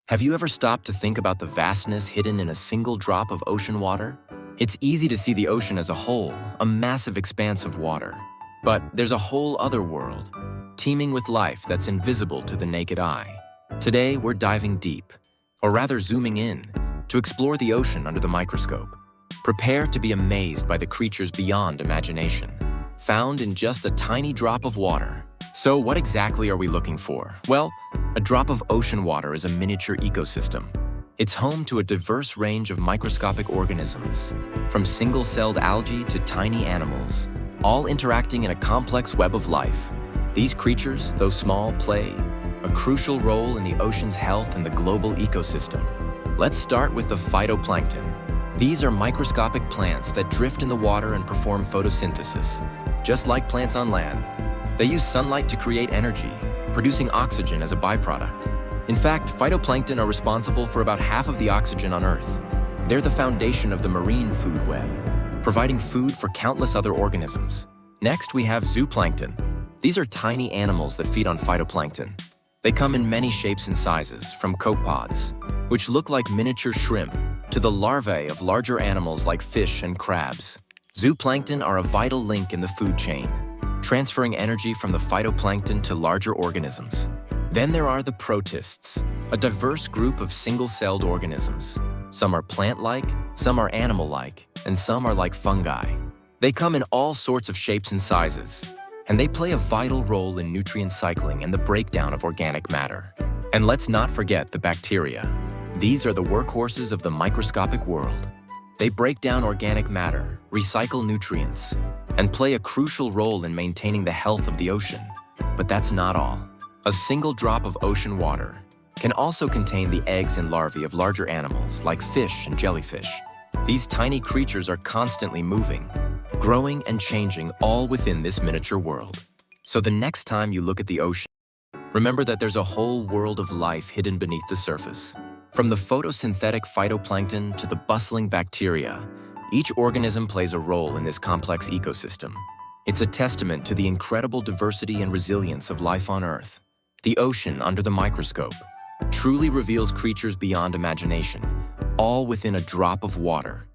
Have you ever stopped to think about the vastness hidden in a single drop of ocean water? It's easy to see the ocean as a whole, a massive expanse of water. But there's a whole other world, teeming with life that's invisible to the naked eye. Today, we're diving deep, or rather zooming in, to explore the ocean under the microscope. Prepare to be amazed by the creatures beyond imagination, found in just a tiny drop of water. So what exactly are we looking for? Well, a drop of ocean water is a miniature ecosystem. It's home to a diverse range of microscopic organisms, from single-celled algae to tiny animals, all interacting in a complex web of life. These creatures, though small, play a crucial role in the ocean's health and the global ecosystem. Let's start with the phytoplankton. These are microscopic plants that drift in the water and perform photosynthesis. Just like plants on land, they use sunlight to create energy, producing oxygen as a byproduct. In fact, phytoplankton are responsible for about half of the oxygen on Earth. They're the foundation of the marine food web, providing food for countless other organisms. Next, we have zooplankton. These are tiny animals that feed on phytoplankton. They come in many shapes and sizes, from copepods, which look like miniature shrimp, to the larvae of larger animals like fish and crabs. Zooplankton are a vital link in the food chain, transferring energy from the phytoplankton to larger organisms. Then there are the protists, a diverse group of single-celled organisms. Some are plant-like, some are animal-like, and some are like fungi. They come in all sorts of shapes and sizes, and they play a vital role in nutrient cycling and the breakdown of organic matter. And let's not forget the bacteria. These are the workhorses of the microscopic world. They break down organic matter, recycle nutrients, and play a crucial role in maintaining the health of the ocean. But that's not all. A single drop of ocean water can also contain the eggs and larvae of larger animals like fish and jellyfish. These tiny creatures are constantly moving, growing and changing, all within this miniature world. So the next time you look at the ocean, remember that there's a whole world of life hidden beneath the surface. From the photosynthetic phytoplankton to the bustling bacteria, each organism plays a role in this complex ecosystem. It's a testament to the incredible diversity and resilience of life on Earth. The ocean under the microscope truly reveals creatures beyond imagination, all within a drop of water.